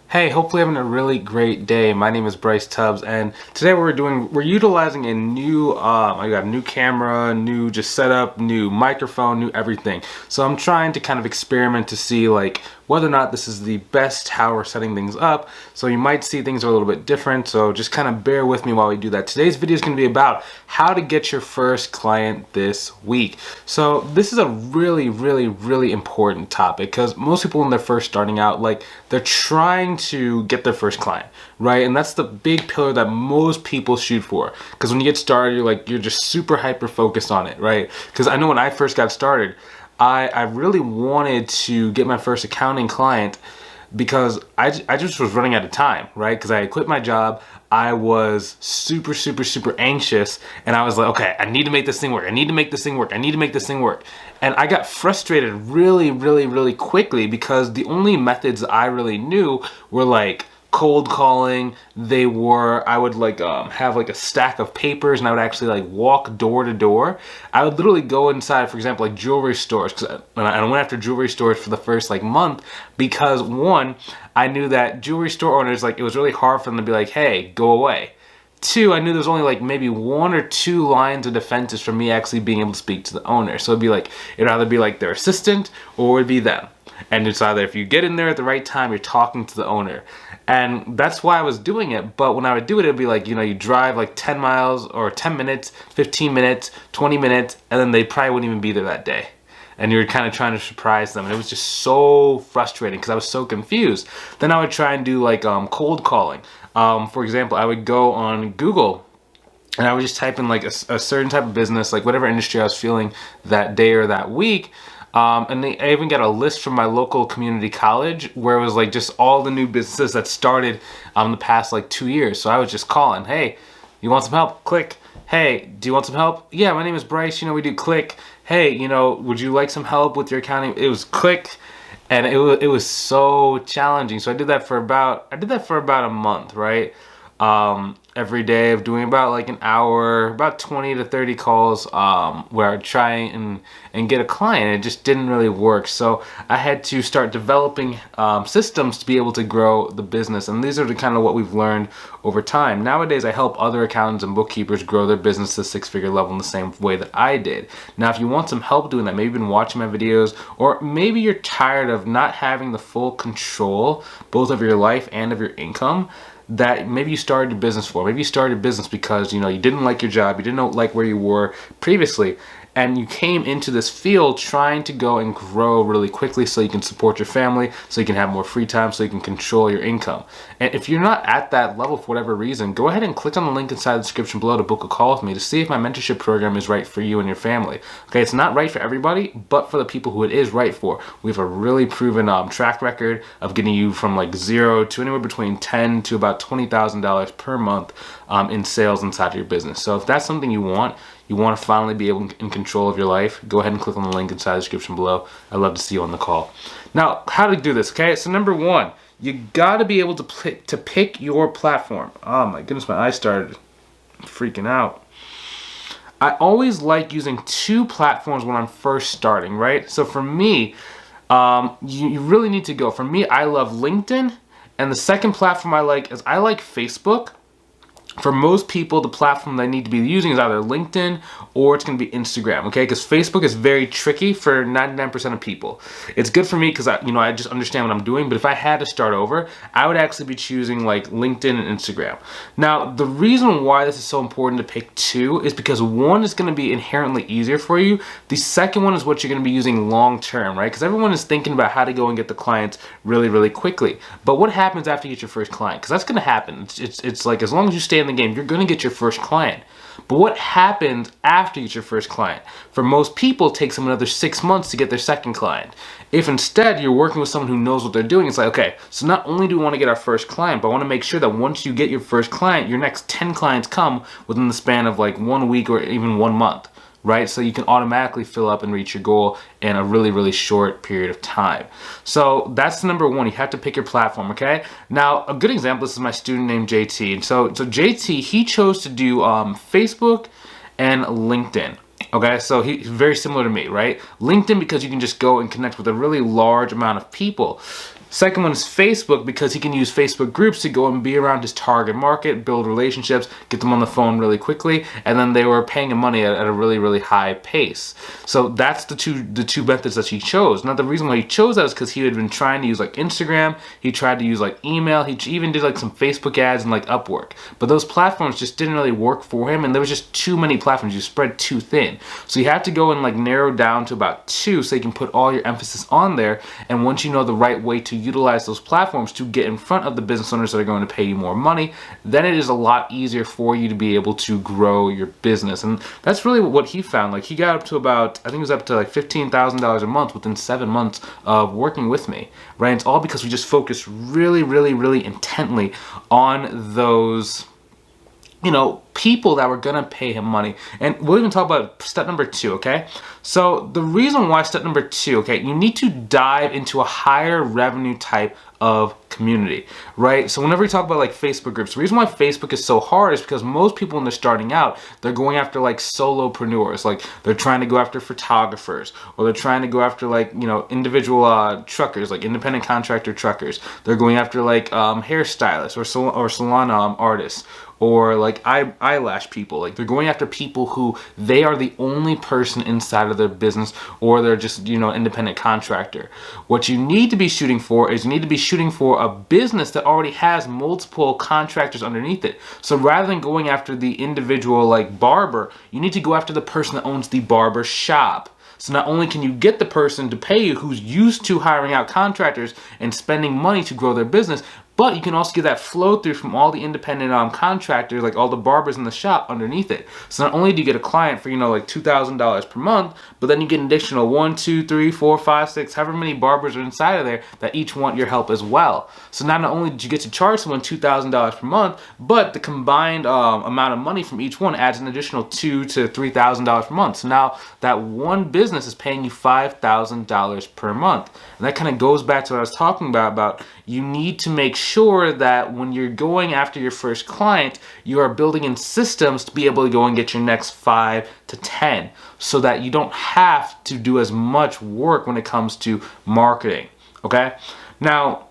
Hey, hopefully having a really great day. My name is Bryce Tubbs, and today we're utilizing a new I got a new camera, new just setup, new microphone, new everything. So I'm trying to kind of experiment to see like whether or not this is the best how we're setting things up. So you might see things are a little bit different, so just kind of bear with me while we do that. Today's video is going to be about how to get your first client this week. So this is a really important topic because most people when they're first starting out, like they're trying to get their first client, right? And that's the big pillar that most people shoot for. Because when you get started, you're just super hyper focused on it, right? Because I know when I first got started, I really wanted to get my first accounting client because I just was running out of time, right? Because I had quit my job. I was super anxious, and I was like, okay, I need to make this thing work. I need to make this thing work. I need to make this thing work. And I got frustrated really quickly because the only methods I really knew were like cold calling. I would like have like a stack of papers, and I would actually like walk door to door. I would literally go inside, for example, like jewelry stores, and I went after jewelry stores for the first like month because one, I knew that jewelry store owners, like it was really hard for them to be like, hey, go away. Two, I knew there was only like maybe one or two lines of defenses for me actually being able to speak to the owner. So it'd either be like their assistant or it'd be them. And it's either if you get in there at the right time, you're talking to the owner. And that's why I was doing it. But when I would do it, it'd be like, you drive like 10 miles or 10 minutes, 15 minutes, 20 minutes, and then they probably wouldn't even be there that day. And you're kind of trying to surprise them. And it was just so frustrating because I was so confused. Then I would try and do like cold calling. For example, I would go on Google and I would just type in like a certain type of business, like whatever industry I was feeling that day or that week. And I even got a list from my local community college where it was like just all the new businesses that started the past like 2 years. So I was just calling, hey, you want some help? Click. Hey, do you want some help? Yeah, my name is Bryce. We do click. Hey, would you like some help with your accounting? It was click. And it was so challenging. So I did that for about a month, right? Every day of doing about like an hour, about 20 to 30 calls, where I'd try and get a client. It just didn't really work. So I had to start developing systems to be able to grow the business. And these are the kind of what we've learned over time. Nowadays, I help other accountants and bookkeepers grow their business to six-figure level in the same way that I did. Now, if you want some help doing that, maybe you've been watching my videos, or maybe you're tired of not having the full control both of your life and of your income, that maybe you started a business for. Maybe you started a business because you didn't like your job, you didn't like where you were previously, and you came into this field trying to go and grow really quickly so you can support your family, so you can have more free time, so you can control your income. And if you're not at that level for whatever reason, go ahead and click on the link inside the description below to book a call with me to see if my mentorship program is right for you and your family. Okay, it's not right for everybody, but for the people who it is right for, we have a really proven track record of getting you from like zero to anywhere between $10,000 to about $20,000 per month in sales inside of your business. So if that's something you want to finally be able in control of your life, go ahead and click on the link inside the description below. I'd love to see you on the call. Now, how to do this, okay? So number one, you gotta be able to pick your platform. Oh my goodness, my eyes started freaking out. I always like using two platforms when I'm first starting, right? So for me, you really need to go. For me, I love LinkedIn, and the second platform I like Facebook. For most people, the platform they need to be using is either LinkedIn or it's going to be Instagram, okay? Because Facebook is very tricky for 99% of people. It's good for me because I just understand what I'm doing, but if I had to start over, I would actually be choosing like LinkedIn and Instagram. Now, the reason why this is so important to pick two is because one is going to be inherently easier for you. The second one is what you're going to be using long term, right? Because everyone is thinking about how to go and get the clients really quickly. But what happens after you get your first client? Because that's going to happen. It's like as long as you stay in the game, you're going to get your first client. But what happens after you get your first client? For most people, it takes them another 6 months to get their second client. If instead you're working with someone who knows what they're doing, it's like, okay, so not only do we want to get our first client, but I want to make sure that once you get your first client, your next 10 clients come within the span of like 1 week or even 1 month. Right? So you can automatically fill up and reach your goal in a really short period of time. So that's number one. You have to pick your platform, okay? Now, a good example, this is my student named JT. And so JT, he chose to do Facebook and LinkedIn. Okay, so he's very similar to me, right? LinkedIn because you can just go and connect with a really large amount of people. Second one is Facebook, because he can use Facebook groups to go and be around his target market, build relationships, get them on the phone really quickly, and then they were paying him money at a really, really high pace. So that's the two methods that he chose. Now the reason why he chose that is because he had been trying to use like Instagram, he tried to use like email, he even did like some Facebook ads and like Upwork. But those platforms just didn't really work for him, and there was just too many platforms. You spread too thin. So you have to go and like narrow down to about 2 so you can put all your emphasis on there. And once you know the right way to utilize those platforms to get in front of the business owners that are going to pay you more money, then it is a lot easier for you to be able to grow your business. And that's really what he found. Like he got up to about, I think it was up to like $15,000 a month within 7 months of working with me, right? And it's all because we just focused really, really, really intently on those, you know, people that were gonna pay him money. And we'll even talk about step number 2, okay? So the reason why step number 2, okay, you need to dive into a higher revenue type of community, right? So whenever we talk about like Facebook groups, the reason why Facebook is so hard is because most people when they're starting out, they're going after like solopreneurs, like they're trying to go after photographers, or they're trying to go after like, you know, individual truckers, like independent contractor truckers. They're going after like hairstylists or salon artists, or like eyelash people. Like they're going after people who they are the only person inside of their business, or they're just, you know, independent contractor. What you need to be shooting for is you need to be shooting for a business that already has multiple contractors underneath it. So rather than going after the individual like barber, you need to go after the person that owns the barber shop. So not only can you get the person to pay you who's used to hiring out contractors and spending money to grow their business, but you can also get that flow through from all the independent contractors, like all the barbers in the shop underneath it. So not only do you get a client for, you know, like $2,000 per month, but then you get an additional 1, 2, 3, 4, 5, 6, however many barbers are inside of there that each want your help as well. So not only did you get to charge someone $2,000 per month, but the combined amount of money from each one adds an additional $2,000 to $3,000 per month. So now that one business is paying you $5,000 per month. And that kind of goes back to what I was talking about you need to make sure that when you're going after your first client, you are building in systems to be able to go and get your next 5 to 10, so that you don't have to do as much work when it comes to marketing, okay? Now,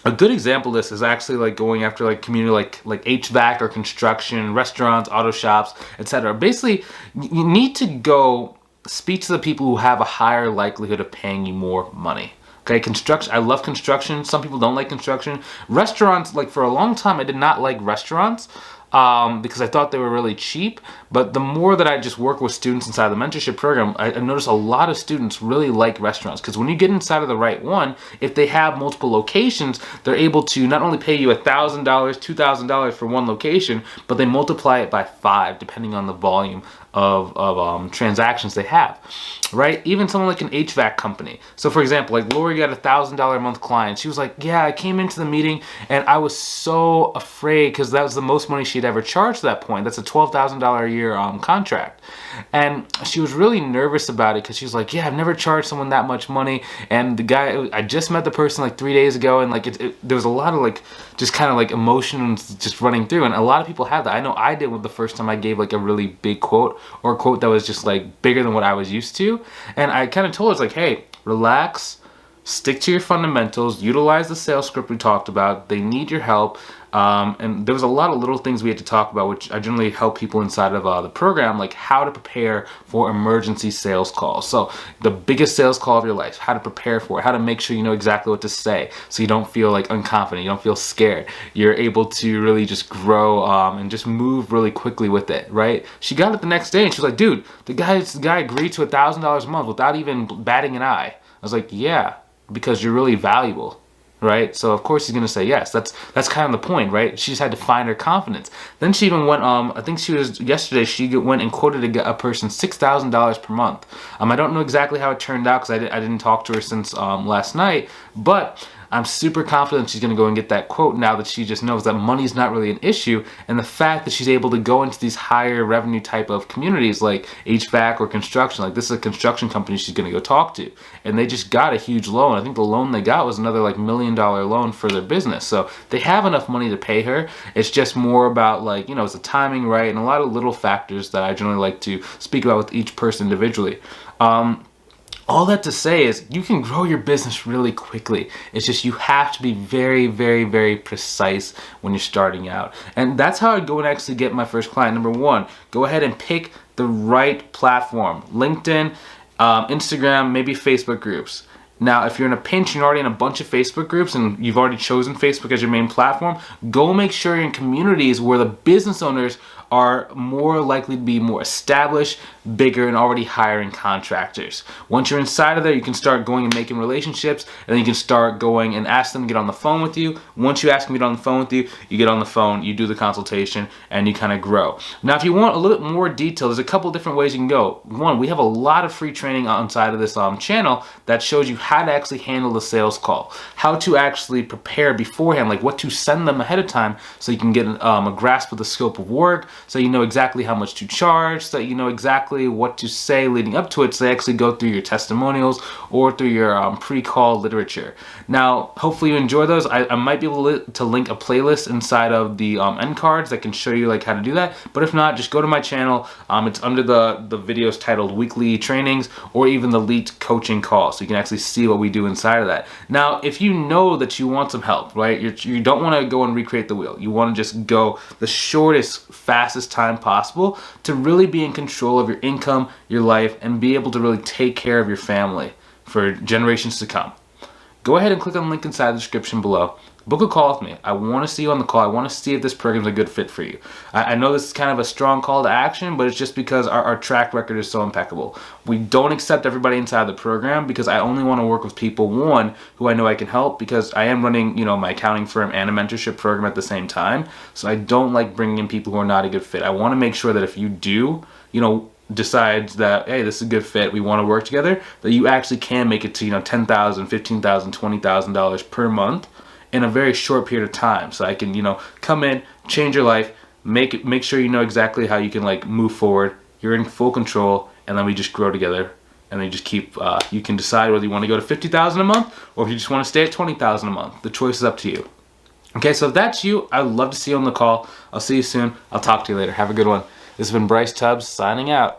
a good example of this is actually like going after like community like HVAC or construction, restaurants, auto shops, etc. Basically, you need to go speak to the people who have a higher likelihood of paying you more money. Okay, construction. I love construction. Some people don't like construction. Restaurants, like for a long time, I did not like restaurants because I thought they were really cheap. But the more that I just work with students inside the mentorship program, I noticed a lot of students really like restaurants, because when you get inside of the right one, if they have multiple locations, they're able to not only pay you $1,000, $2,000 for one location, but they multiply it by 5 depending on the volume of transactions they have, right? Even someone like an HVAC company. So for example, like Lori got $1,000 a month client. She was like, yeah, I came into the meeting and I was so afraid, because that was the most money she'd ever charged to that point. That's a $12,000 a year contract. And she was really nervous about it, because she was like, yeah, I've never charged someone that much money. And the guy, I just met the person like 3 days ago, and like there was a lot of like just kind of like emotions just running through. And a lot of people have that. I know I did with the first time I gave like a really big quote, or a quote that was just like bigger than what I was used to. And I kind of told her, it's like, hey, relax, stick to your fundamentals, utilize the sales script we talked about. They need your help. And there was a lot of little things we had to talk about, which I generally help people inside of the program, like how to prepare for emergency sales calls. So the biggest sales call of your life, how to prepare for it, how to make sure you know exactly what to say so you don't feel like unconfident, you don't feel scared. You're able to really just grow and just move really quickly with it, right? She got it the next day and she was like, dude, the guy agreed to $1,000 a month without even batting an eye. I was like, yeah, because you're really valuable. Right? So of course he's gonna say yes. That's kind of the point, right? She just had to find her confidence. Then she even went, I think she was yesterday, she went and quoted a person $6,000 per month. I don't know exactly how it turned out, because I didn't talk to her since last night, but I'm super confident she's going to go and get that quote now that she just knows that money's not really an issue. And the fact that she's able to go into these higher revenue type of communities like HVAC or construction, like this is a construction company she's going to go talk to. And they just got a huge loan. I think the loan they got was another like $1 million loan for their business. So they have enough money to pay her. It's just more about like, you know, it's the timing right, and a lot of little factors that I generally like to speak about with each person individually. all that to say is you can grow your business really quickly. It's just you have to be very, very, very precise when you're starting out. And that's how I go and actually get my first client. Number one, go ahead and pick the right platform. LinkedIn, Instagram, maybe Facebook groups. Now, if you're in a pinch, you're already in a bunch of Facebook groups and you've already chosen Facebook as your main platform, go make sure you're in communities where the business owners are more likely to be more established, bigger, and already hiring contractors. Once you're inside of there, you can start going and making relationships, and then you can start going and ask them to get on the phone with you. Once you ask them to get on the phone with you, you get on the phone, you do the consultation, and you kind of grow. Now, if you want a little bit more detail, there's a couple different ways you can go. One, we have a lot of free training inside of this channel that shows you how to actually handle the sales call, how to actually prepare beforehand, like what to send them ahead of time so you can get a grasp of the scope of work, so you know exactly how much to charge, so you know exactly what to say leading up to it, so they actually go through your testimonials or through your pre-call literature. Now, hopefully you enjoy those. I might be able to link a playlist inside of the end cards that can show you like how to do that, but if not, just go to my channel. It's under the videos titled Weekly Trainings or even the Elite Coaching Call, so you can actually see what we do inside of that. Now, if you know that you want some help, right, you don't want to go and recreate the wheel. You want to just go the shortest, fastest time possible to really be in control of your income, your life, and be able to really take care of your family for generations to come. Go ahead and click on the link inside the description below. Book a call with me. I want to see you on the call. I want to see if this program is a good fit for you. I know this is kind of a strong call to action, but it's just because our track record is so impeccable. We don't accept everybody inside the program because I only want to work with people, one, who I know I can help, because I am running, my accounting firm and a mentorship program at the same time. So I don't like bringing in people who are not a good fit. I want to make sure that if you do, decides that, hey, this is a good fit, we want to work together, that you actually can make it to, $10,000, $15,000, $20,000 per month in a very short period of time. So I can, come in, change your life, make sure you know exactly how you can move forward. You're in full control, and then we just grow together. And then you just keep, you can decide whether you want to go to $50,000 a month or if you just want to stay at $20,000 a month. The choice is up to you. Okay, so if that's you, I'd love to see you on the call. I'll see you soon. I'll talk to you later. Have a good one. This has been Bryce Tubbs signing out.